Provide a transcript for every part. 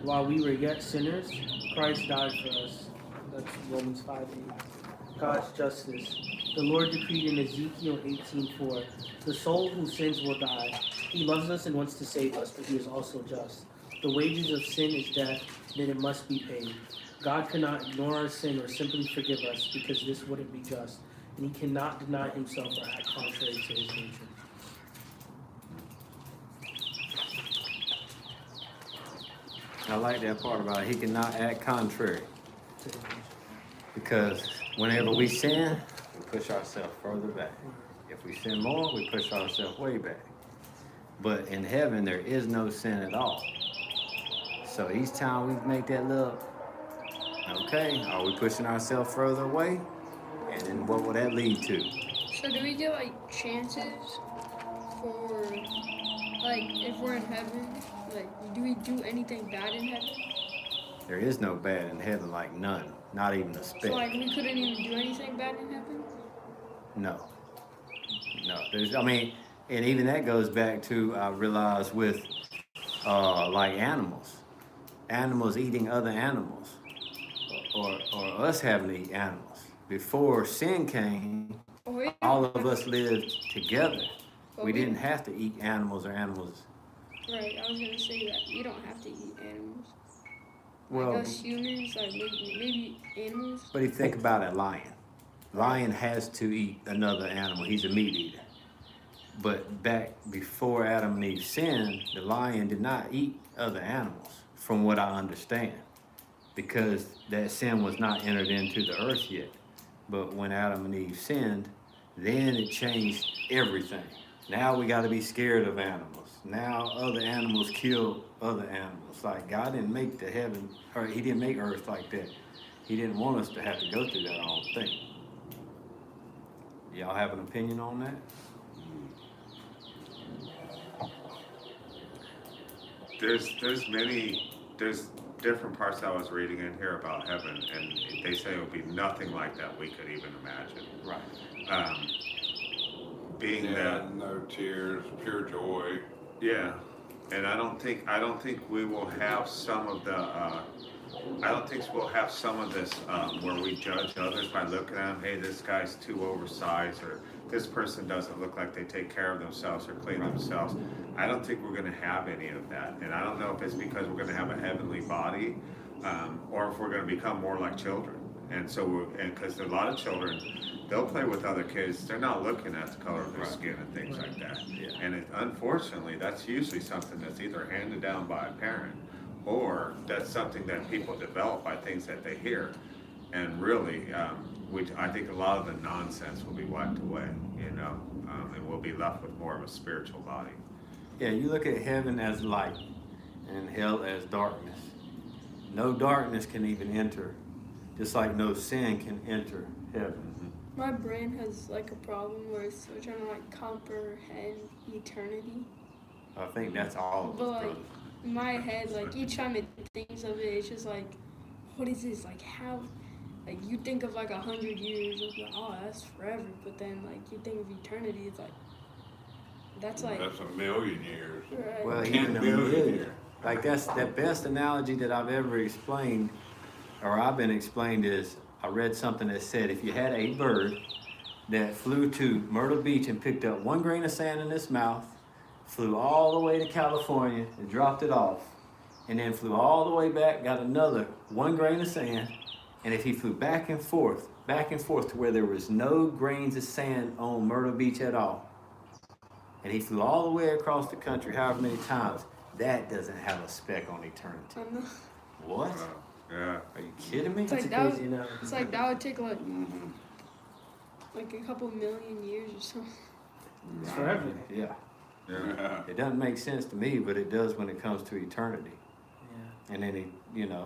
While we were yet sinners, Christ died for us. That's Romans 5:8. God's justice. The Lord decreed in Ezekiel 18:4, the soul who sins will die. He loves us and wants to save us, but he is also just. The wages of sin is death, then it must be paid. God cannot ignore our sin or simply forgive us because this wouldn't be just, and he cannot deny himself or act contrary to his nature. I like that part about he cannot act contrary. Because whenever we sin, we push ourselves further back. If we sin more, we push ourselves way back. But in heaven, there is no sin at all. So each time we make that little, okay, are we pushing ourselves further away? And then what will that lead to? So do we get like chances for like if we're in heaven? Like do we do anything bad in heaven? There is no bad in heaven, like none, not even a speck. So like we couldn't even do anything bad in heaven? No, and even that goes back to, I realize, with like animals eating other animals, or us having to eat animals. Before sin came, all of us lived together. We didn't have to eat animals or animals. Right, I was gonna say that we don't have to eat animals. Well, Like us humans, like maybe animals. but if you think about it, lion has to eat another animal. He's a meat eater. But back before Adam and Eve sinned, the lion did not eat other animals, from what I understand, because that sin was not entered into the earth yet. But when Adam and Eve sinned, then it changed everything. Now we got to be scared of animals. Now other animals kill other animals. Like God didn't make the heaven, or he didn't make earth like that. He didn't want us to have to go through that whole thing. Y'all have an opinion on that? There's different parts I was reading in here about heaven, and they say it would be nothing like that we could even imagine. Right. Being that no tears, pure joy. Yeah, and I don't think we will have some of the. I don't think we'll have some of this where we judge others by looking at them. Hey, this guy's too oversized, or this person doesn't look like they take care of themselves or clean themselves. I don't think we're going to have any of that, and I don't know if it's because we're going to have a heavenly body, or if we're going to become more like children. And so, because a lot of children, they'll play with other kids. They're not looking at the color of their skin and things like that. Yeah. And unfortunately, that's usually something that's either handed down by a parent, or that's something that people develop by things that they hear. And really, I think a lot of the nonsense will be wiped away, and we'll be left with more of a spiritual body. Yeah, you look at heaven as light and hell as darkness. No darkness can even enter, just like no sin can enter heaven. My brain has like a problem where it's trying to like comprehend eternity. I think that's all of us, But like brothers. in my head, like each time it thinks of it, it's just like, what is this? Like how? Like you think of like 100 years, it's like, oh, that's forever. But then like you think of eternity, it's like that's That's a million years. right. Well, 10 even a million million. years. Like that's the best analogy that I've ever explained, or I've been explained, is I read something that said if you had a bird that flew to Myrtle Beach and picked up one grain of sand in its mouth, flew all the way to California and dropped it off, and then flew all the way back, got another one grain of sand, and if he flew back and forth to where there was no grains of sand on Myrtle Beach at all, and he flew all the way across the country however many times, that doesn't have a speck on eternity. I know. What? Yeah. Are you kidding me? It's like That's a that. crazy analogy. It's like that would take like a couple million years or something. It's forever. Yeah. Yeah. It doesn't make sense to me, but it does when it comes to eternity. Yeah. And then,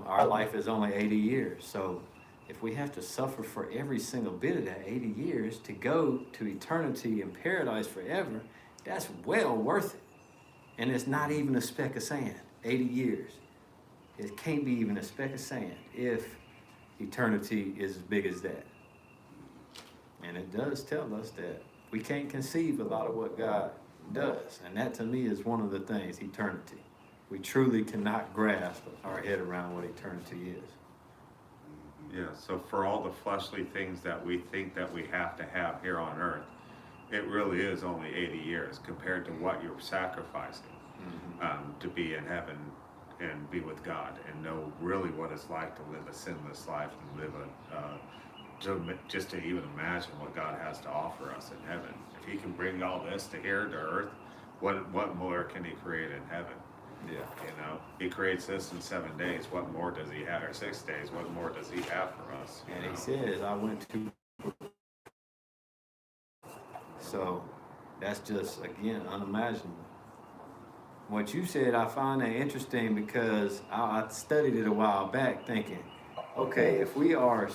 our life is only 80 years. So if we have to suffer for every single bit of that 80 years to go to eternity in paradise forever, that's well worth it. And it's not even a speck of sand, 80 years. It can't be even a speck of sand if eternity is as big as that. And it does tell us that we can't conceive a lot of what God does. And that to me is one of the things, eternity. we truly cannot grasp our head around what eternity is. Yeah, so for all the fleshly things that we think that we have to have here on earth, it really is only 80 years compared to what you're sacrificing to be in heaven and be with God and know really what it's like to live a sinless life and live just to even imagine what God has to offer us in heaven. If he can bring all this to here to earth, what more can he create in heaven? Yeah. You know, he creates this in 7 days. What more does he have, or 6 days? What more does he have for us? And he says, I went to. So that's just, again, unimaginable. What you said, I find that interesting because I studied it a while back thinking, okay, if we are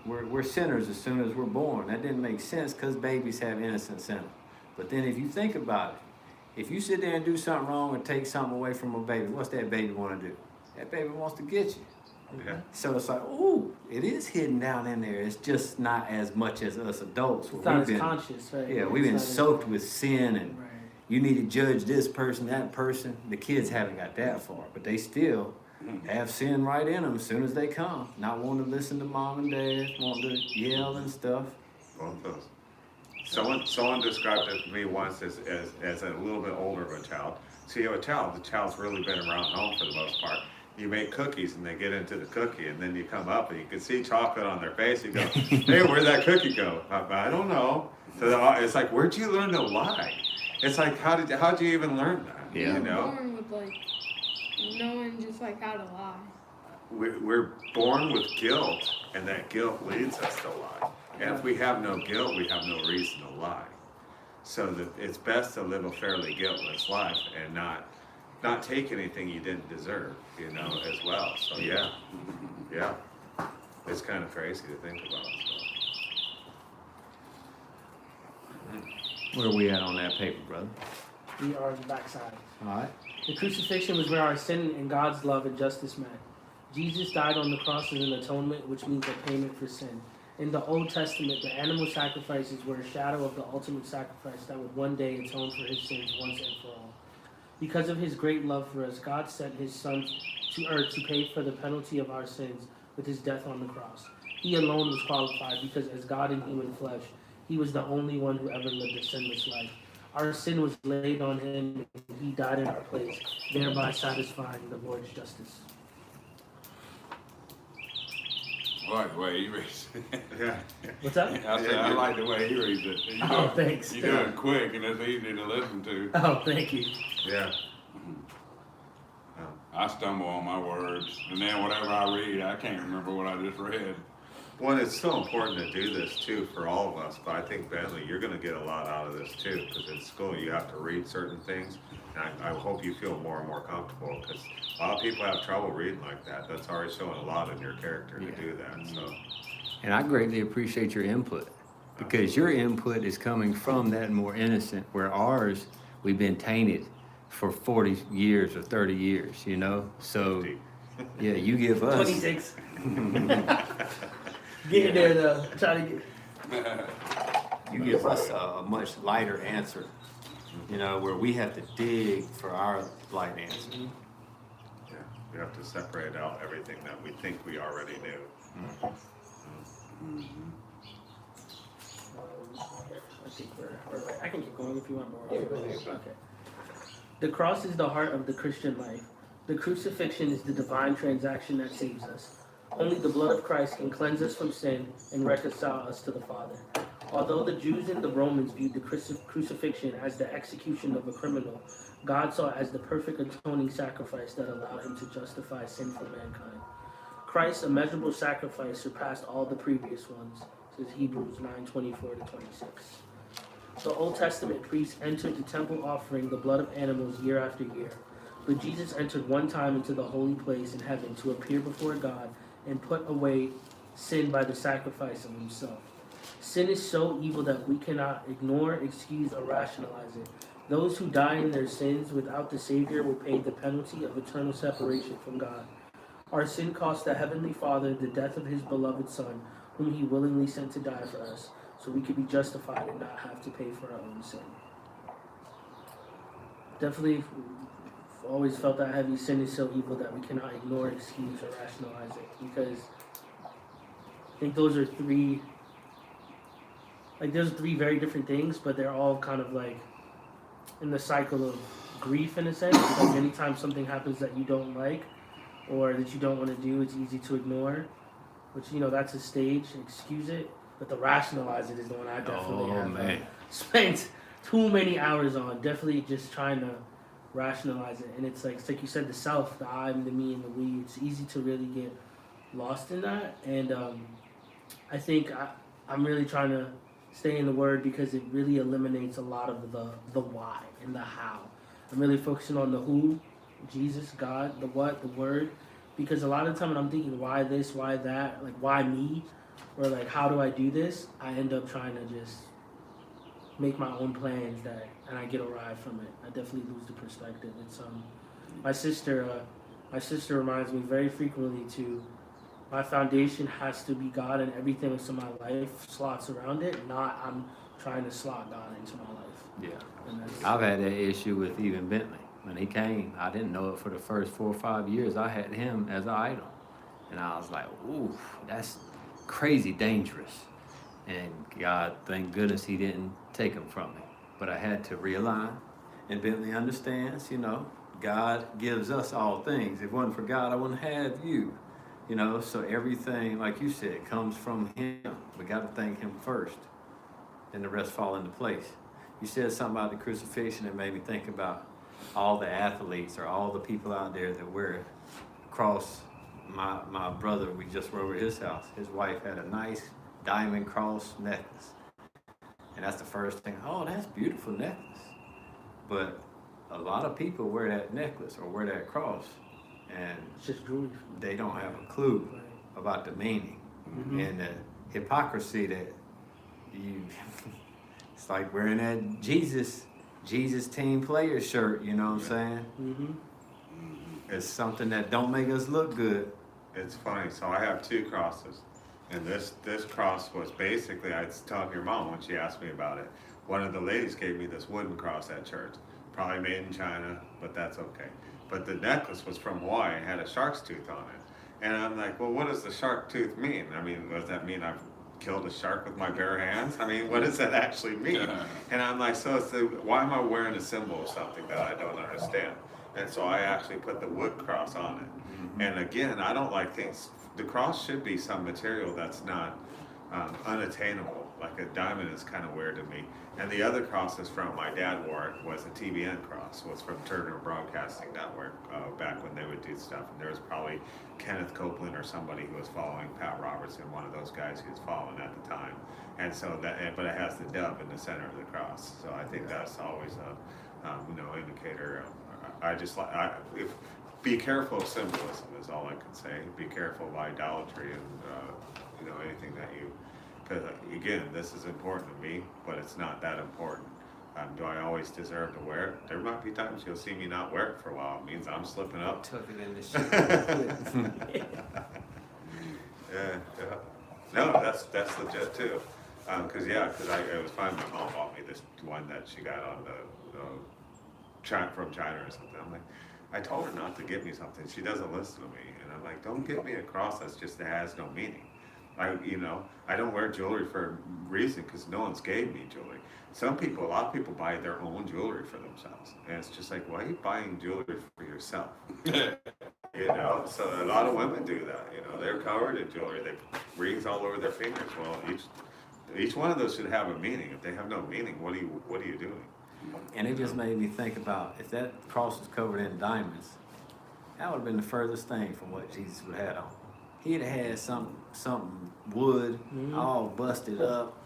we're sinners as soon as we're born. That didn't make sense because babies have innocence in them. But then if you think about it, if you sit there and do something wrong or take something away from a baby, what's that baby want to do? That baby wants to get you. Yeah. So it's like, ooh, it is hidden down in there. It's just not as much as us adults. It's not as conscious, right? Yeah, we've been soaked with sin and right. You need to judge this person, that person. The kids haven't got that far, but they still have sin right in them as soon as they come. Not wanting to listen to mom and dad, wanting to yell and stuff. Both those. Someone described it to me once as a little bit older of a child. So you have a child, the child's really been around home for the most part. You make cookies and they get into the cookie and then you come up and you can see chocolate on their face. You go, hey, where'd that cookie go? I don't know. So it's like, where'd you learn to lie? It's like, how'd you even learn that? Yeah. You know? Born with like knowing just like how to lie. We're born with guilt, and that guilt leads us to lie. And if we have no guilt, we have no reason to lie. So that it's best to live a fairly guiltless life and not take anything you didn't deserve, you know, as well. So yeah, it's kind of crazy to think about. So. Where are we at on that paper, brother? We are on the backside. All right. The crucifixion was where our sin and God's love and justice met. Jesus died on the cross as an atonement, which means a payment for sin. In the Old Testament, the animal sacrifices were a shadow of the ultimate sacrifice that would one day atone for his sins once and for all. Because of his great love for us, God sent his Son to earth to pay for the penalty of our sins with his death on the cross. He alone was qualified because as God in human flesh, he was the only one who ever lived a sinless life. Our sin was laid on him, and he died in our place, thereby satisfying the Lord's justice. I like the way he reads it. Yeah. What's up? I said, I like the way he reads it. Oh, thanks. You do it quick and it's easy to listen to. Oh, thank you. Yeah. I stumble on my words, and then whatever I read, I can't remember what I just read. Well, it's so important to do this too for all of us, but I think, Bentley, you're going to get a lot out of this too, because in school you have to read certain things, and I hope you feel more and more comfortable, because a lot of people have trouble reading like that. That's already showing a lot in your character to do that. So. And I greatly appreciate your input because your input is coming from that more innocent, where ours, we've been tainted for 40 years or 30 years, you know? So, yeah, you give us... 26. Getting there, though. Trying to get... You give us a much lighter answer, you know, where we have to dig for our light answer. Yeah, we have to separate out everything that we think we already knew. I think we're right. I can keep going if you want more. Okay. The cross is the heart of the Christian life. The crucifixion is the divine transaction that saves us. Only the blood of Christ can cleanse us from sin and reconcile us to the Father. Although the Jews and the Romans viewed the crucifixion as the execution of a criminal, God saw it as the perfect atoning sacrifice that allowed him to justify sinful mankind. Christ's immeasurable sacrifice surpassed all the previous ones, says Hebrews 9:24-26. The Old Testament priests entered the temple offering the blood of animals year after year, but Jesus entered one time into the holy place in heaven to appear before God and put away sin by the sacrifice of himself. Sin is so evil that we cannot ignore, excuse, or rationalize it. Those who die in their sins without the Savior will pay the penalty of eternal separation from God. Our sin cost the Heavenly Father the death of his beloved Son, whom he willingly sent to die for us, so we could be justified and not have to pay for our own sin. Definitely always felt that heavy sin is so evil that we cannot ignore, excuse, or rationalize it. Because I think those are three, like, there's three very different things, but they're all kind of like in the cycle of grief in a sense. Like, anytime something happens that you don't like or that you don't want to do, it's easy to ignore, which, you know, that's a stage, excuse it. But the rationalize it is the one I definitely have spent too many hours on. Definitely just trying to rationalize it. And it's like you said, the self, the I, the me, and the we. It's easy to really get lost in that. And I think I'm really trying to stay in the Word because it really eliminates a lot of the why and the how. I'm really focusing on the who, Jesus, God, the what, the Word. Because a lot of the time when I'm thinking why this, why that, like why me, or like how do I do this, I end up trying to just make my own plans and I get awry from it. I definitely lose the perspective. It's my sister reminds me very frequently to my foundation has to be God, and everything else in my life slots around it, not I'm trying to slot God into my life. Yeah. I've had that issue with even Bentley. When he came, I didn't know it for the first 4 or 5 years. I had him as an idol. And I was like, ooh, that's crazy dangerous. And God, thank goodness he didn't take him from me. But I had to realign. And Bentley understands, you know, God gives us all things. If it wasn't for God, I wouldn't have you. You know, so everything, like you said, comes from him. We got to thank him first. And the rest fall into place. You said something about the crucifixion that made me think about all the athletes or all the people out there that wear a cross. My brother, we just were over at his house. His wife had a nice diamond cross necklace. And that's the first thing. Oh, that's a beautiful necklace. But a lot of people wear that necklace or wear that cross, and It's just jewelry. they don't have a clue about the meaning and the hypocrisy that you. It's like wearing that Jesus team player shirt. You know what I'm saying? Mm-hmm. It's something that don't make us look good. It's funny. So I have 2 crosses, and this cross was basically, I was telling your mom when she asked me about it. One of the ladies gave me this wooden cross at church, probably made in China, but that's okay. But the necklace was from Hawaii and had a shark's tooth on it, and I'm like, well, what does the shark tooth mean? I mean, does that mean I've killed a shark with my bare hands? I mean, what does that actually mean? And I'm like, so it's why am I wearing a symbol of something that I don't understand? And so I actually put the wood cross on it. And again, I don't like things. The cross should be some material that's not unattainable. Like a diamond is kind of weird to me. And the other crosses from my dad wore it was a TBN cross, was from Turner Broadcasting Network back when they would do stuff. And there was probably Kenneth Copeland or somebody who was following Pat Robertson, one of those guys he was following at the time. And so but it has the dove in the center of the cross. So I think that's always a indicator. Be careful of symbolism is all I can say. Be careful of idolatry and anything that you. Because again, this is important to me, but it's not that important. Do I always deserve to wear it? There might be times you'll see me not wear it for a while. It means I'm slipping up. Tuck it in the shit. Yeah. No, that's legit too. Because it was fine. My mom bought me this one that she got on from China or something. I'm like, I told her not to give me something. She doesn't listen to me, and I'm like, don't give me a cross that has no meaning. I don't wear jewelry for a reason because no one's gave me jewelry. A lot of people buy their own jewelry for themselves. And it's just like, why are you buying jewelry for yourself? So a lot of women do that. They're covered in jewelry. They have rings all over their fingers. Well, each one of those should have a meaning. If they have no meaning, what are you doing? And it just made me think about if that cross was covered in diamonds, that would have been the furthest thing from what Jesus would have had on. He'd have had something wood, all busted up,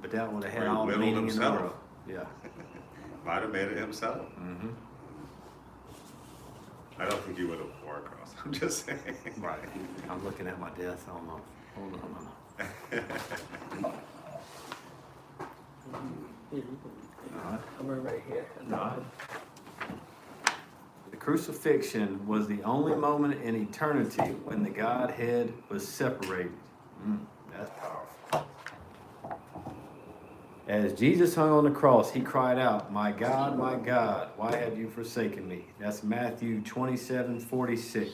but that would have had all the meaning in the world. Yeah. Might have made it himself. I don't think he would have wore a cross. I'm just saying. Right. I'm looking at my death almost. Hold on. We're right here. No. The crucifixion was the only moment in eternity when the Godhead was separated. That's powerful. As Jesus hung on the cross, he cried out, my God, why have you forsaken me? That's Matthew 27:46.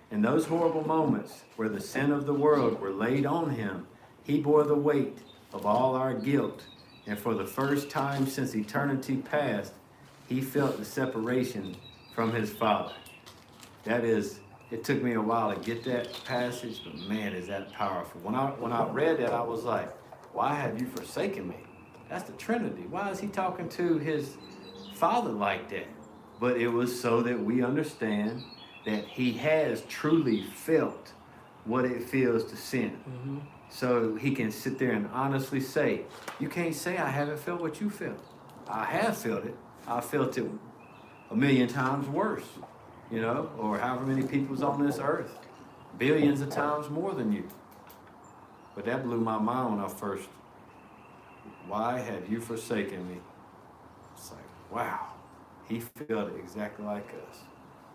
In those horrible moments where the sin of the world were laid on him, he bore the weight of all our guilt. And for the first time since eternity past, he felt the separation from his Father. It took me a while to get that passage, but man, is that powerful. When I read that, I was like, why have you forsaken me? That's the Trinity. Why is he talking to his Father like that? But it was so that we understand that he has truly felt what it feels to sin. Mm-hmm. So he can sit there and honestly say, you can't say I haven't felt what you felt. I have felt it. I felt it 1,000,000 times worse, or however many people's on this earth. Billions of times more than you. But that blew my mind when I first, why have you forsaken me? It's like, wow, he felt it exactly like us.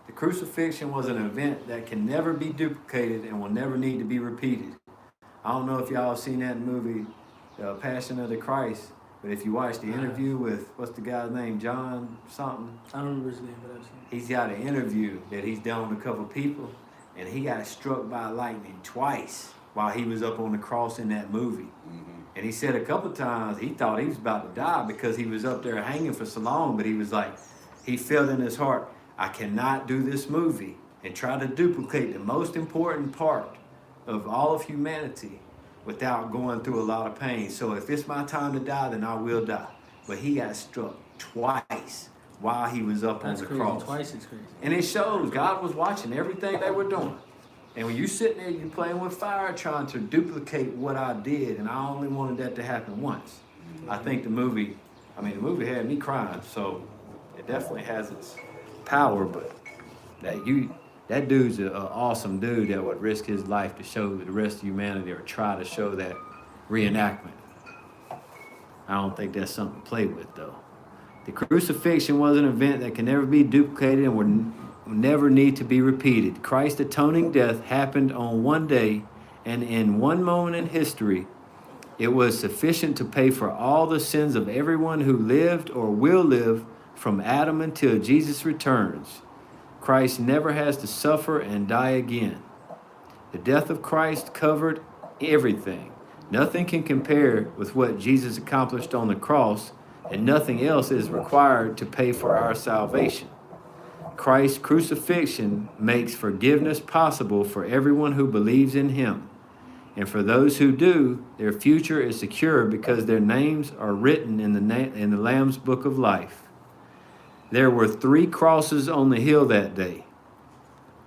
The crucifixion was an event that can never be duplicated and will never need to be repeated. I don't know if y'all have seen that movie, Passion of the Christ, but if you watch the interview with, what's the guy's name, John something? I don't remember his name, but I've seen it. He's got an interview that he's done with a couple people, and he got struck by lightning twice while he was up on the cross in that movie. Mm-hmm. And he said a couple times he thought he was about to die because he was up there hanging for so long, but he was like, he felt in his heart, I cannot do this movie and try to duplicate the most important part of all of humanity without going through a lot of pain. So if it's my time to die, then I will die. But he got struck twice while he was up on the cross. Twice is crazy. And it shows God was watching everything they were doing. And when you sitting there, you're playing with fire, trying to duplicate what I did, and I only wanted that to happen once. I think the movie had me crying, so it definitely has its power, but that dude's an awesome dude that would risk his life to show the rest of humanity or try to show that reenactment. I don't think that's something to play with, though. The crucifixion was an event that can never be duplicated and will never need to be repeated. Christ's atoning death happened on one day, and in one moment in history, it was sufficient to pay for all the sins of everyone who lived or will live from Adam until Jesus returns. Christ never has to suffer and die again. The death of Christ covered everything. Nothing can compare with what Jesus accomplished on the cross, and nothing else is required to pay for our salvation. Christ's crucifixion makes forgiveness possible for everyone who believes in him. And for those who do, their future is secure because their names are written in the Lamb's Book of Life. There were 3 crosses on the hill that day.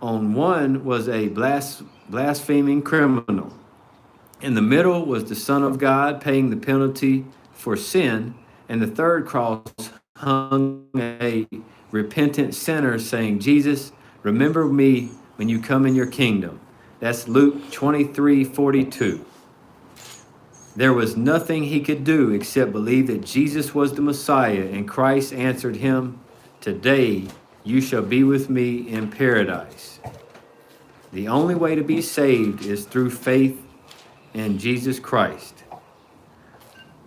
On one was a blaspheming criminal. In the middle was the Son of God paying the penalty for sin. And the third cross hung a repentant sinner saying, Jesus, remember me when you come in your kingdom. That's Luke 23:42. There was nothing he could do except believe that Jesus was the Messiah, and Christ answered him, today you shall be with me in paradise. The only way to be saved is through faith in Jesus Christ.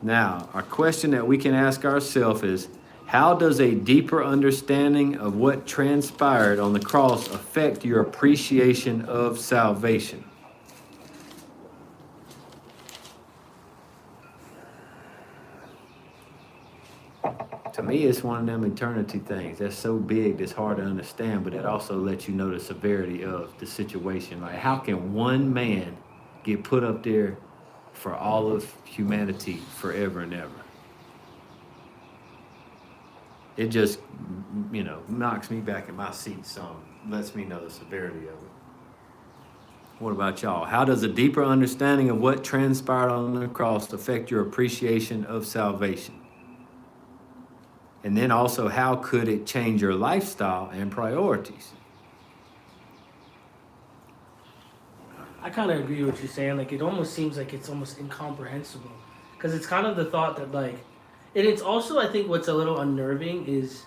Now, our question that we can ask ourselves is, how does a deeper understanding of what transpired on the cross affect your appreciation of salvation? To me, it's one of them eternity things. That's so big, that's hard to understand, but it also lets you know the severity of the situation. Like, how can one man get put up there for all of humanity forever and ever? It just, knocks me back in my seat some, lets me know the severity of it. What about y'all? How does a deeper understanding of what transpired on the cross affect your appreciation of salvation? And then also, how could it change your lifestyle and priorities? I kind of agree with what you're saying. Like, it almost seems like it's almost incomprehensible. Because it's kind of the thought that, like, and it's also, I think, what's a little unnerving is,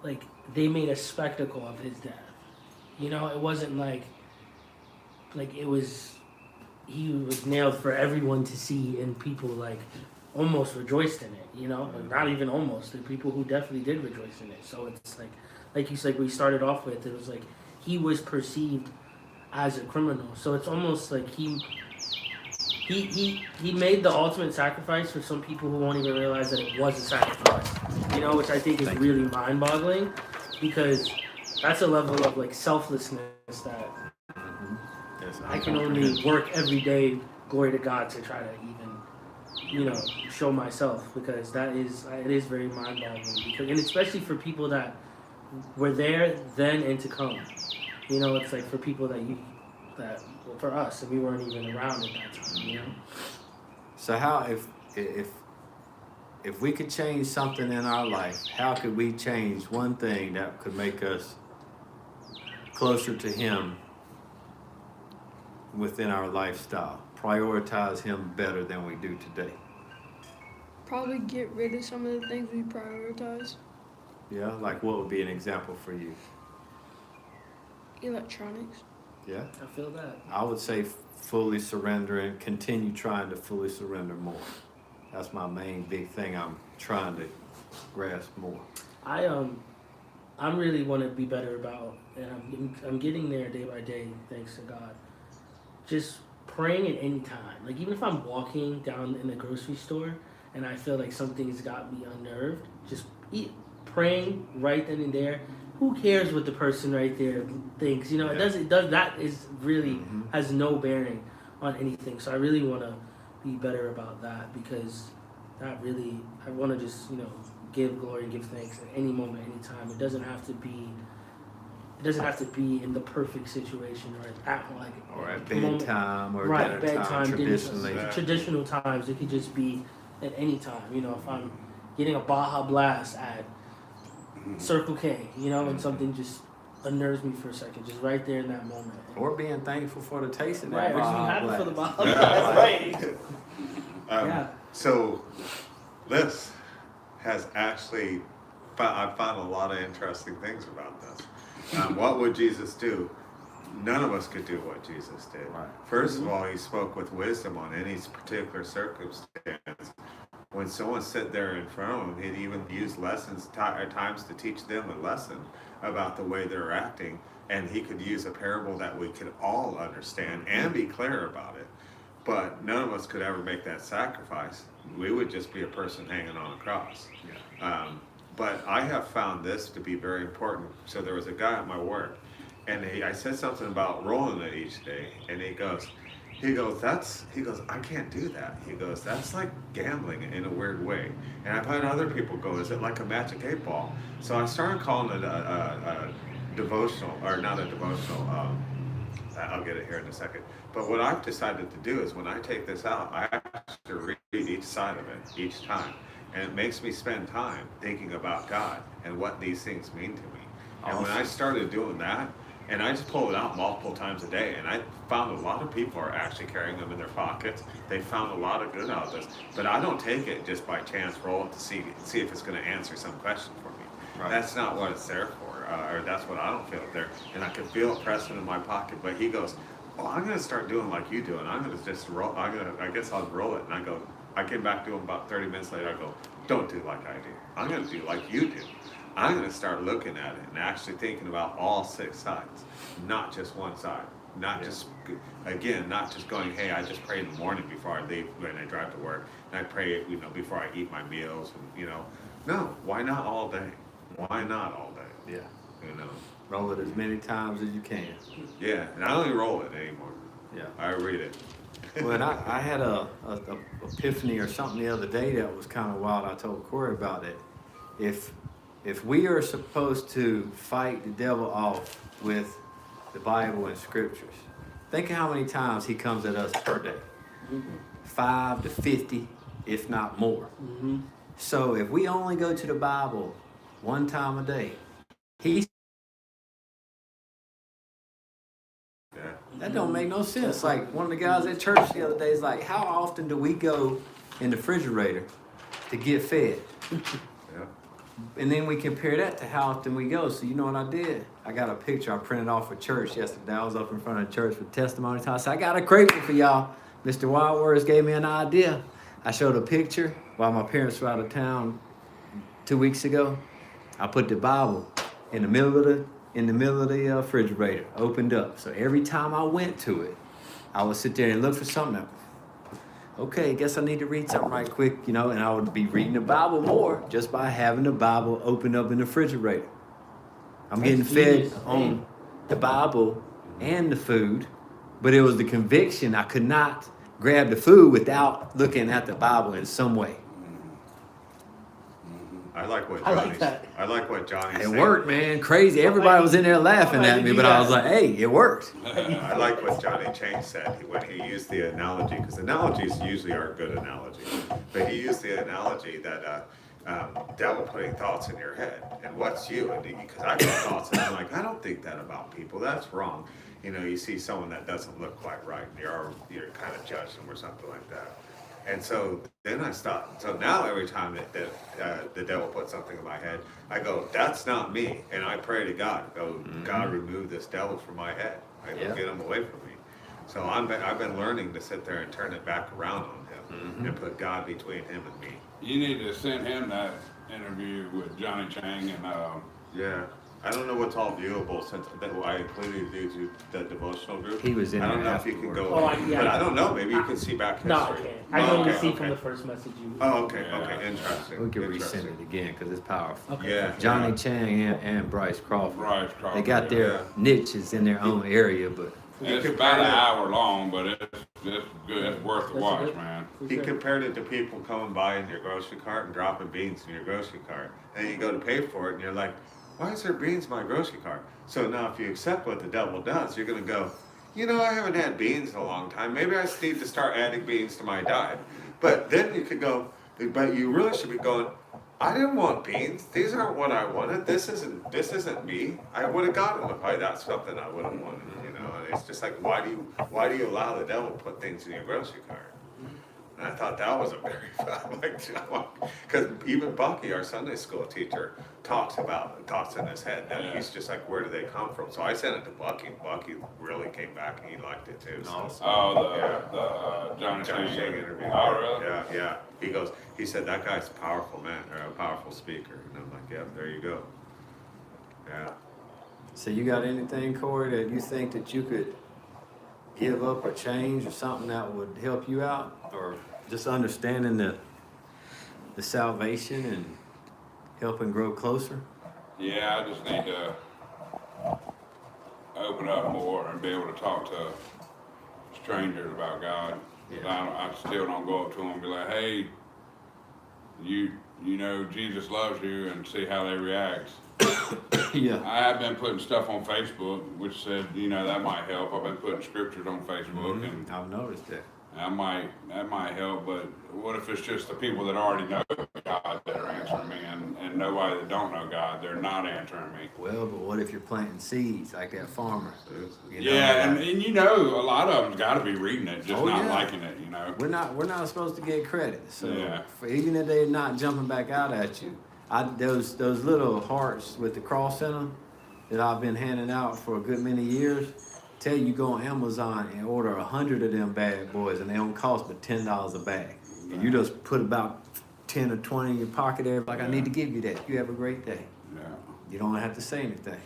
like, they made a spectacle of his death. It wasn't like he was nailed for everyone to see and people, like, almost rejoiced in it, you know, not even almost. The people who definitely did rejoice in it. So it's like you said, we started off with, it was like he was perceived as a criminal. So it's almost like he made the ultimate sacrifice for some people who won't even realize that it was a sacrifice, you know, which I think is really mind-boggling, because that's a level of like selflessness that I can only work every day, glory to God, to try to even, you know, show myself, because it is very mind-boggling, because, and especially for people that were there then and to come, you know, it's like for people that for us, and we weren't even around at that time, you know. So how, if we could change something in our life, how could we change one thing that could make us closer to Him within our lifestyle? Prioritize Him better than we do today. Probably get rid of some of the things we prioritize. Yeah, like what would be an example for you? Electronics. Yeah, I feel that. I would say fully surrender and continue trying to fully surrender more. That's my main big thing I'm trying to grasp more. I really want to be better about, and I'm getting there day by day, thanks to God. Just praying at any time. Like, even if I'm walking down in the grocery store and I feel like something's got me unnerved, just praying right then and there. Who cares what the person right there thinks? You know, that is really has no bearing on anything. So I really want to be better about that, because that really, I want to just, you know, give glory and give thanks at any moment, any time. It doesn't have to be in the perfect situation or at bedtime or right, bedtime traditionally. Traditional times. It could just be at any time. You know, if I'm getting a Baja Blast at Circle K, you know, and something just unnerves me for a second, just right there in that moment. Or being thankful for the taste of that right, Baja or just be happy Blast. for the Baja Blast. Right. Yeah. So this has actually, I found a lot of interesting things about this. What would Jesus do? None of us could do what Jesus did. Right. First of all, he spoke with wisdom on any particular circumstance. When someone sat there in front of him, he'd even use lessons at times to teach them a lesson about the way they're acting. And he could use a parable that we could all understand and be clear about it. But none of us could ever make that sacrifice. We would just be a person hanging on a cross. Yeah. But I have found this to be very important. So there was a guy at my work, and I said something about rolling it each day, and he goes, I can't do that. He goes, that's like gambling in a weird way. And I've had other people go, is it like a magic 8-ball? So I started calling it a devotional, or not a devotional, I'll get it here in a second. But what I've decided to do is when I take this out, I actually read each side of it each time. And it makes me spend time thinking about God and what these things mean to me. And when I started doing that, and I just pull it out multiple times a day, and I found a lot of people are actually carrying them in their pockets. They found a lot of good out of this. But I don't take it just by chance, roll it to see if it's going to answer some question for me. Right. That's not what it's there for, or that's what I don't feel it there. And I can feel it pressing in my pocket. But he goes, well, I'm going to start doing like you do, and I'm going to just roll. I guess I'll roll it. And I go, I came back to him about 30 minutes later. I go, don't do like I do. I'm going to do like you do. I'm going to start looking at it and actually thinking about all 6 sides, not just one side. Not just going, hey, I just pray in the morning before I leave when I drive to work, and I pray, you know, before I eat my meals, and, you know. No, why not all day? Why not all day? Yeah. You know. Roll it as many times as you can. Yeah, and I don't even roll it anymore. Yeah. I read it. Well, I had a epiphany or something the other day that was kind of wild. I told Corey about it. If we are supposed to fight the devil off with the Bible and scriptures, think of how many times he comes at us per day. 5 to 50, if not more. So if we only go to the Bible one time a day, that don't make no sense. Like one of the guys at church the other day is like, how often do we go in the refrigerator to get fed? And then we compare that to how often we go. So you know what I did? I got a picture I printed off for church yesterday. I was up in front of the church for testimony time. I said, I got a crate for y'all. Mr. Wildworth gave me an idea. I showed a picture while my parents were out of town 2 weeks ago. I put the Bible in the middle of the refrigerator, opened up. So every time I went to it, I would sit there and look for something else. Okay, guess I need to read something right quick, and I would be reading the Bible more just by having the Bible open up in the refrigerator. I'm getting fed on the Bible and the food, but it was the conviction I could not grab the food without looking at the Bible in some way. I like what I like Johnny's, that. I like what Johnny's It saying. worked, man. Crazy. Everybody was in there laughing at me, but I was like, hey, it worked. I like what Johnny Chang said when he used the analogy, because analogies usually aren't good analogies. But he used the analogy that devil putting thoughts in your head. And what's you? And because I got thoughts, and I'm like, I don't think that about people. That's wrong. You see someone that doesn't look quite right, and you're kind of judging them or something like that. And so then I stopped. So now every time that the devil puts something in my head, I go, that's not me. And I pray to God, God, remove this devil from my head. I go, get him away from me. So I've been learning to sit there and turn it back around on him and put God between him and me. You need to send him that interview with Johnny Chang and Yeah. I don't know what's all viewable since I included the devotional group. He was in I don't there know if you can go, afterwards. but I don't know. Maybe you can see back history. No, I can't. I can only see from the first message you. Oh, okay, interesting. We can Interesting. resend it again because it's powerful. Okay. Yeah. Johnny Chang and Bryce Crawford. Bryce Crawford. They got their Yeah. niches in their own area, but It's about an hour long, but it's good. It's worth the That's watch, good. man. He compared it to people coming by in your grocery cart and dropping beans in your grocery cart. And you go to pay for it and you're like, why is there beans in my grocery cart? So now if you accept what the devil does, you're going to go, I haven't had beans in a long time. Maybe I need to start adding beans to my diet. But then you could go, but you really should be going, I didn't want beans. These aren't what I wanted. This isn't me. I would have gotten them if that's something I would have wanted. And it's just like, why do you allow the devil to put things in your grocery cart? And I thought that was a very because even Bucky, our Sunday school teacher, talks about thoughts in his head. That he's just like, where do they come from? So I sent it to Bucky. Bucky really came back and he liked it too. So. The Johnny Johnny Chang Chang interview. Oh, really? Yeah. He said that guy's a powerful man, or a powerful speaker. And I'm like, yeah, there you go. Yeah. so you got anything, Corey, that you think that you could give up or change or something that would help you out, or just understanding the salvation and helping grow closer? Yeah, I just need to open up more and be able to talk to strangers about God. I still don't go up to them and be like, hey, you know Jesus loves you, and see how they react. Yeah. I have been putting stuff on Facebook, which said, that might help. I've been putting scriptures on Facebook, and I've noticed that. that might help. But what if it's just the people that already know God that are answering me, and nobody that don't know God, they're not answering me? Well, but what if you're planting seeds like that farmer? Yeah, and a lot of them's got to be reading it, just not liking it. We're not supposed to get credit. So Yeah. even if they're not jumping back out at you, those little hearts with the cross in them that I've been handing out for a good many years. Tell you go on Amazon and order 100 of them bad boys, and they don't cost but $10 a bag. And you just put about 10 or 20 in your pocket there, like I need to give you that. You have a great day. Yeah. You don't have to say anything.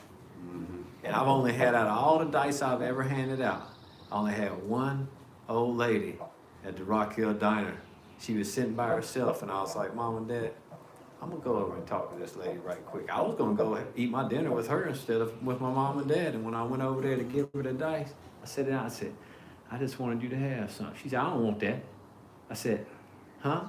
And I've only had out of all the dice I've ever handed out, I only had one old lady at the Rock Hill Diner. She was sitting by herself, and I was like, Mom and Dad, I'm gonna go over and talk to this lady right quick. I was gonna go eat my dinner with her instead of with my mom and dad. And when I went over there to give her the dice, I said, I just wanted you to have some. She said, I don't want that. I said, huh?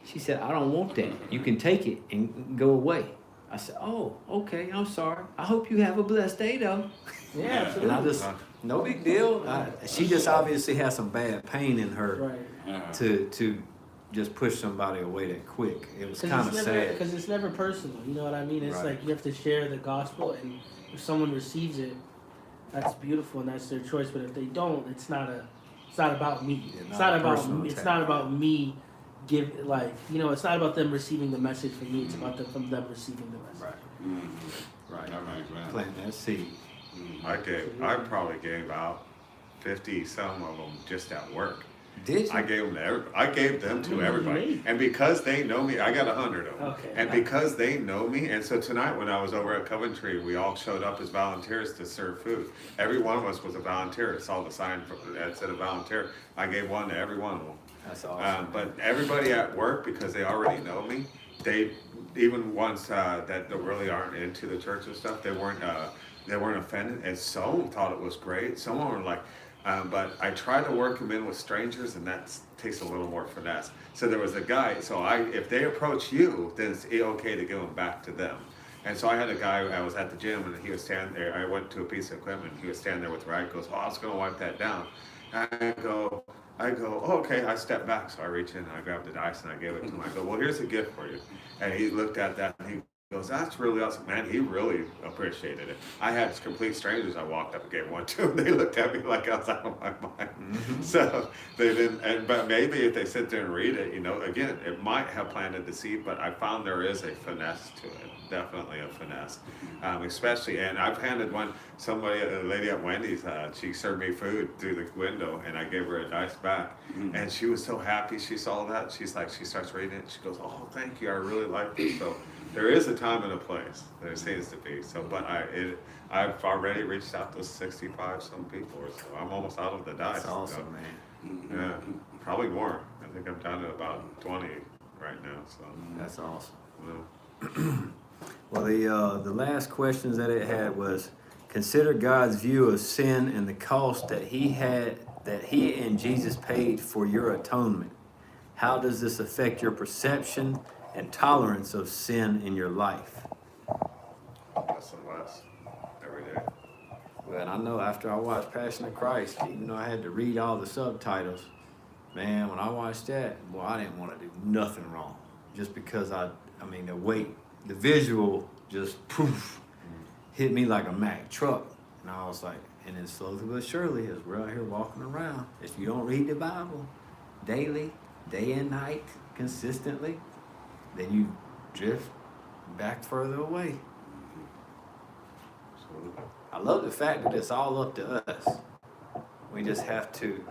She said, I don't want that. You can take it and go away. I said, oh, okay, I'm sorry. I hope you have a blessed day though. Yeah, And absolutely. I just, no big deal. She just obviously has some bad pain in her Right. to just push somebody away that quick. It was kind of sad. Because it's never personal. You know what I mean? It's Right. like you have to share the gospel, and if someone receives it, that's beautiful and that's their choice. But if they don't, it's not about me. Yeah, It's not not a about personal me. It's attack. not about me. It's not about them receiving the message from me. It's about them receiving the message. Right. Right. That makes sense. Plant that seed. I probably gave out 50 some of them just at work. Did you? I gave them to everybody. I gave them to everybody. Neat. And because they know me, I got 100 of them. Okay. And because they know me, and so tonight when I was over at Coventry, we all showed up as volunteers to serve food. Every one of us was a volunteer. I saw the sign that said a volunteer. I gave one to every one of them. That's awesome. But everybody at work, because they already know me, they, even ones that really aren't into the church and stuff, they weren't offended. And some thought it was great. Some were like, but I tried to work them in with strangers, and that takes a little more finesse. So there was a guy, if they approach you, then it's okay to give them back to them. And so I had a guy, I was at the gym, and he was standing there. I went to a piece of equipment, he was standing there with the rag. He goes, I was going to wipe that down. And I go, oh, okay. I stepped back, so I reach in, and I grabbed the dice, and I gave it to him. I go, well, here's a gift for you. And he looked at that, and he goes, that's really awesome. Man, he really appreciated it. I had complete strangers I walked up and gave one to, and they looked at me like I was out of my mind. Mm-hmm. So they didn't, but maybe if they sit there and read it, again, it might have planted the seed, but I found there is a finesse to it. Definitely a finesse. Especially, and I've handed a lady at Wendy's, she served me food through the window, and I gave her a dice back. Mm-hmm. And she was so happy she saw that. She starts reading it, she goes, oh, thank you, I really like this. So there is a time and a place. There seems to be. So, but I've already reached out to 65 some people or so. I'm almost out of the dice. That's awesome, man. Yeah, probably more. I think I'm down to about 20 right now. So That's awesome. Yeah. Well, the last questions that it had was, consider God's view of sin and the cost that He and Jesus paid for your atonement. How does this affect your perception and tolerance of sin in your life? Less and less every day. Well, and I know after I watched Passion of Christ, even though I had to read all the subtitles, man, when I watched that, boy, I didn't want to do nothing wrong. Just because the visual just poof, hit me like a Mack truck. And I was like, and then slowly but surely, as we're out here walking around, if you don't read the Bible daily, day and night, consistently, then you drift back further away. I love the fact that it's all up to us. We just have to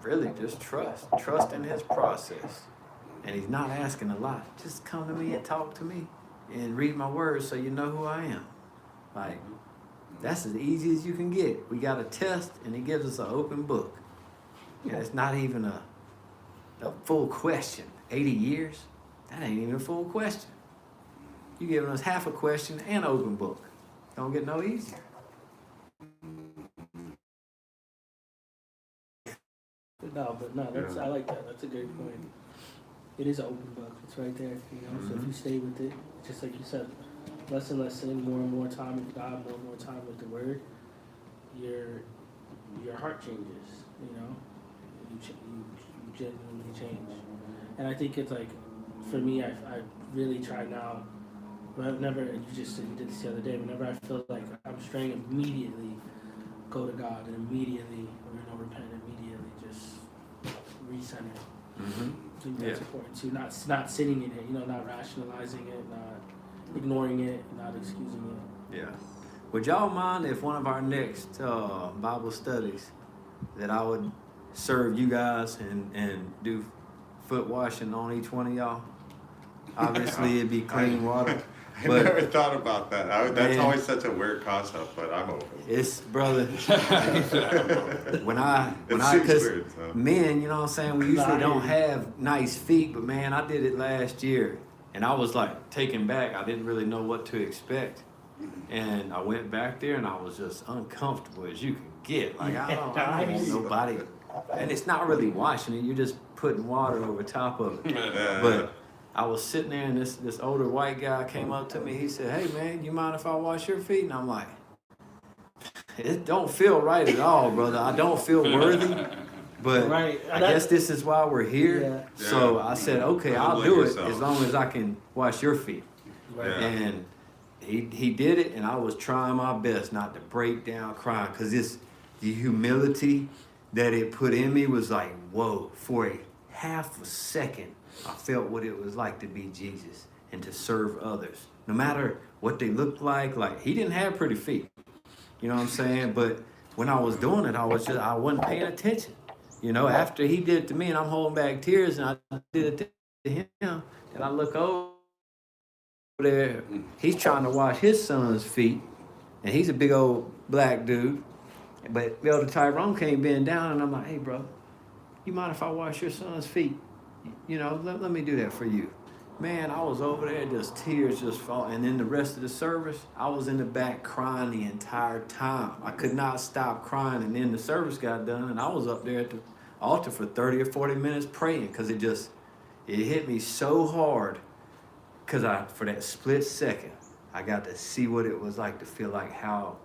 really just trust in His process. And He's not asking a lot. Just come to me and talk to me and read my words so you know who I am. Like, that's as easy as you can get. We got a test, and He gives us an open book. And it's not even a full question. 80 years? That ain't even a full question. You giving us half a question and an open book. Don't get no easier. No, that's, I like that. That's a great point. It is an open book. It's right there, So if you stay with it, just like you said, less and less sin, more and more time with God, more and more time with the Word, your heart changes. You genuinely change. And I think it's like, for me, I really try now. Whenever you did this the other day. Whenever I feel like I'm straying, immediately go to God and immediately, repent. Immediately, just recenter. Mm-hmm. I think that's important too. Not sitting in it, not rationalizing it, not ignoring it, not excusing it. Yeah. Would y'all mind if one of our next Bible studies that I would serve you guys and do foot washing on each one of y'all? Obviously, it'd be clean water. I never thought about that. That's always such a weird concept, but I'm open. It's, brother, men, you know what I'm saying, we usually don't have nice feet, but man, I did it last year, and I was like taken back. I didn't really know what to expect, and I went back there, and I was just uncomfortable as you can get. Like, I don't want nobody, and it's not really washing it, you're just putting water over top of it. But I was sitting there, and this older white guy came up to me. He said, "Hey, man, you mind if I wash your feet?" And I'm like, it don't feel right at all, brother. I don't feel worthy, but I guess this is why we're here. Yeah. So I said, okay, I'll do it as long as I can wash your feet. Right. And he did it, and I was trying my best not to break down crying, because the humility that it put in me was like, whoa, for a half a second, I felt what it was like to be Jesus and to serve others. No matter what they looked like he didn't have pretty feet. You know what I'm saying? But when I was doing it, I wasn't paying attention. You know, after he did it to me, and I'm holding back tears, and I did it to him, and I look over there, he's trying to wash his son's feet, and he's a big old black dude. But Elder Tyrone came bend down, and I'm like, hey, bro, you mind if I wash your son's feet? You know, let me do that for you. Man, I was over there, just tears just fall. And then the rest of the service, I was in the back crying the entire time. I could not stop crying. And then the service got done, and I was up there at the altar for 30 or 40 minutes praying, because it hit me so hard, because for that split second, I got to see what it was like to feel like how,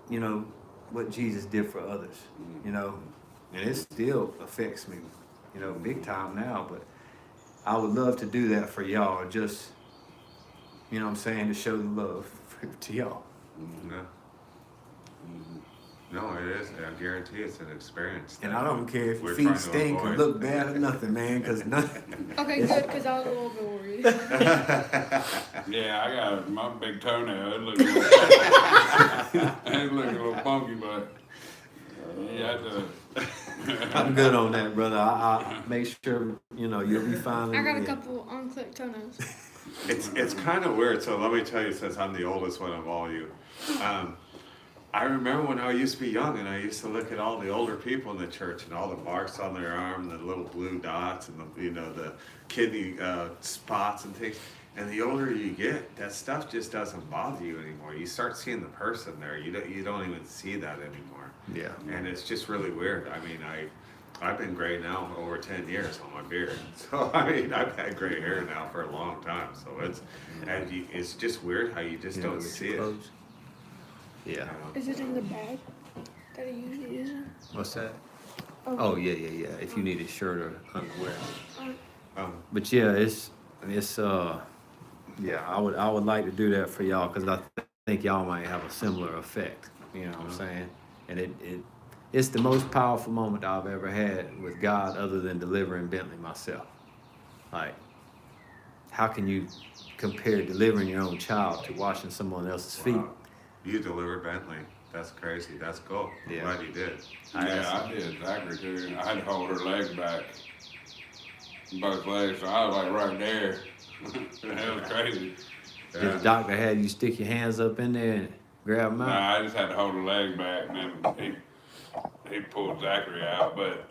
you know, what Jesus did for others, you know. And it still affects me, you know, big time now, but I would love to do that for y'all, just, you know what I'm saying, to show the love to y'all. Yeah. No, it is. I guarantee it's an experience. And I don't care if your we're feet trying to stink or avoid. look bad or nothing, man, because nothing. Okay, good, because I was a little bit worried. Yeah, I got my big toenail. It looked a little funky. It looked a little funky, but you had to. I'm good on that, brother. I make sure, you know, you'll be fine. I got a couple unclipped toenails. It's kind of weird. So let me tell you, since I'm the oldest one of all you, I remember when I used to be young, and I used to look at all the older people in the church and all the marks on their arm, the little blue dots, and the kidney spots and things. And the older you get, that stuff just doesn't bother you anymore. You start seeing the person there. You don't even see that anymore. Yeah. And it's just really weird. I mean, I've been gray now over 10 years on my beard. So I mean, I've had gray hair now for a long time. So it's just weird how you just don't see it. Yeah. Is it in the bag that it usually is in? What's that? Oh, yeah. If you need a shirt or underwear. But yeah, it's yeah, I would like to do that for y'all, because I think y'all might have a similar effect. You know what I'm saying? And it's the most powerful moment I've ever had with God, other than delivering Bentley myself. Like, how can you compare delivering your own child to washing someone else's feet? Wow. You delivered Bentley. That's crazy. That's cool. Yeah. Glad you did. Yeah, I did Zachary too. I had to hold her legs back, both legs. So I was like right there. That was crazy. Did the doctor have you stick your hands up in there and grab them out? Nah, I just had to hold her legs back, and then he pulled Zachary out. But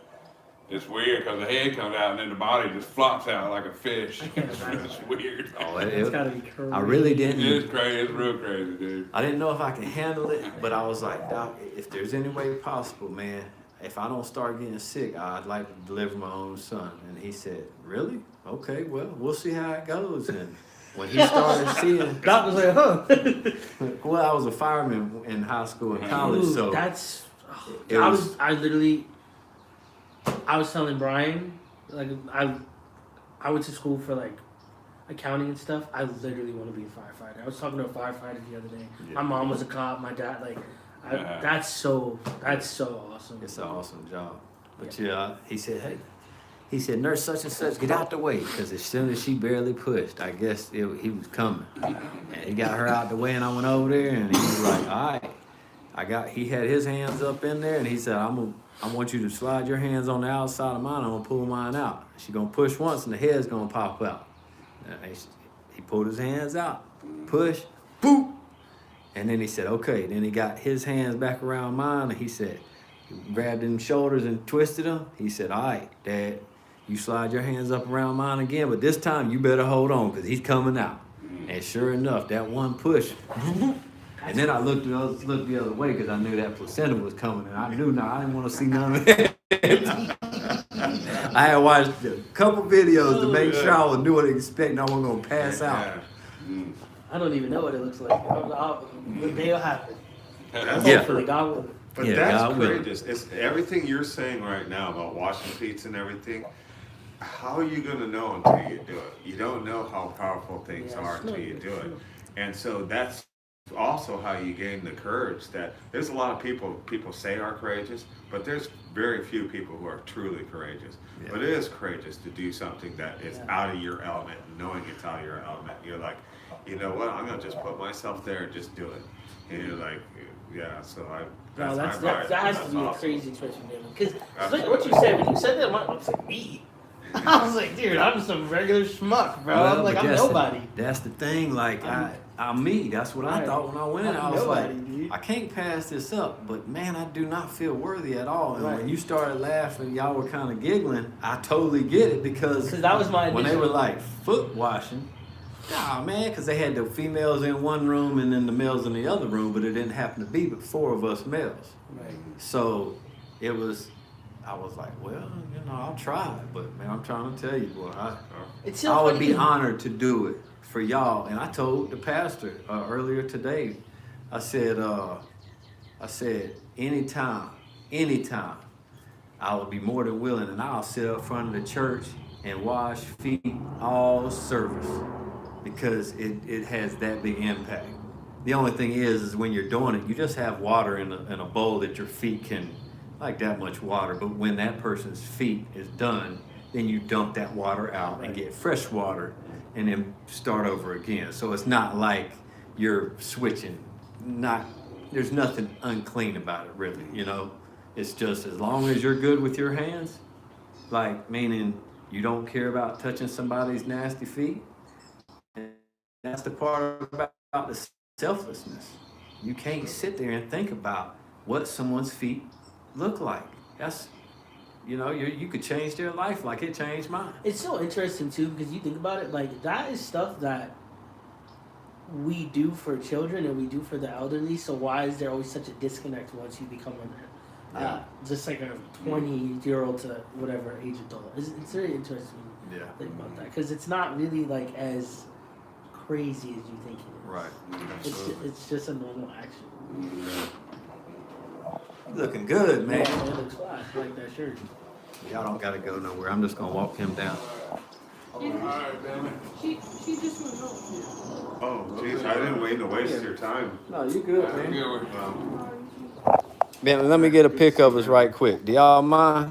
it's weird because the head comes out and then the body just flops out like a fish. It's weird. Oh, It's gotta be crazy. I really didn't. It's crazy. It's real crazy, dude. I didn't know if I could handle it, but I was like, Doc, if there's any way possible, man, if I don't start getting sick, I'd like to deliver my own son. And he said, really? Okay, well, we'll see how it goes. And when he started seeing, Doc was like, huh? well, I was a fireman in high school and college, Dude, so that's. it was, I was telling Brian, like, I went to school for like accounting and stuff. I literally want to be a firefighter. I was talking to a firefighter the other day. Yeah. My mom was a cop. My dad, like, that's so awesome. it's an awesome job. But yeah, he said, hey, he said, nurse such and such, get out the way. Because as soon as she barely pushed, I guess he was coming. And he got her out the way, and I went over there, and he was like, all right. He had his hands up in there, and he said, I want you to slide your hands on the outside of mine. I'm going to pull mine out. She's going to push once, and the head's going to pop out. And he pulled his hands out, push, boop. And then he said, okay. Then he got his hands back around mine, and he said, he grabbed them shoulders and twisted them. He said, all right, Dad, you slide your hands up around mine again, but this time you better hold on, because he's coming out. And sure enough, that one push, and then I looked the other way, because I knew that placenta was coming, and I didn't want to see none of that. I had watched a couple videos to make sure I knew what to expect, and I wasn't going to pass out. I don't even know what it looks like. The day will happen. Yeah. Hopefully, God will. But Yeah, that's God will. courageous. It's everything you're saying right now about washing feet and everything. How are you going to know until you do it? You don't know how powerful things are until you do it. And so that's also how you gain the courage. That there's a lot of people say are courageous, but there's very few people who are truly courageous. Yeah. But it is courageous to do something that is out of your element, knowing it's out of your element. You're like, you know what? I'm going to just put myself there and just do it. And you're like, yeah, so I. No, that has to be a awesome. crazy expression, because what you said when you said that, I was like, me. I was like, dude, I'm some regular schmuck, bro. Well, I'm like, but I'm nobody. That's the thing. Like I'm me. That's what I Right. thought when I went in. I'm I was nobody, like, dude. I can't pass this up. But man, I do not feel worthy at all. And Right. when you started laughing, y'all were kind of giggling. I totally get it because that was my when they initial- were like foot washing. Nah, man, because they had the females in one room and then the males in the other room, but it didn't happen to be but 4 of us males. Right. So it was. I was like, well, I'll try, but man, I'm trying to tell you, boy, It's so I would funny be 'cause- honored to do it for y'all. And I told the pastor earlier today, I said, anytime, I will be more than willing, and I'll sit up front of the church and wash feet all service because it has that big impact. The only thing is when you're doing it, you just have water in a bowl that your feet can, like that much water. But when that person's feet is done, then you dump that water out and get fresh water and then start over again. So it's not like you're switching. There's nothing unclean about it, really, It's just as long as you're good with your hands, like meaning you don't care about touching somebody's nasty feet. And that's the part about the selflessness. You can't sit there and think about what someone's feet look like. That's, you could change their life like it changed mine. It's so interesting too, because you think about it, like that is stuff that we do for children and we do for the elderly. So why is there always such a disconnect once you become just like a 20-year-old to whatever age adult? It's very interesting to think about that, because it's not really like as crazy as you think it is. Right. It's just a normal action. Looking good, man. Yeah, it looks fly. I like that shirt. Y'all don't gotta go nowhere. I'm just gonna walk him down. She just went home. Oh, jeez, I didn't mean to waste your time. No, you good, man. Well, Man, let me get a pic of us right quick. Do y'all mind?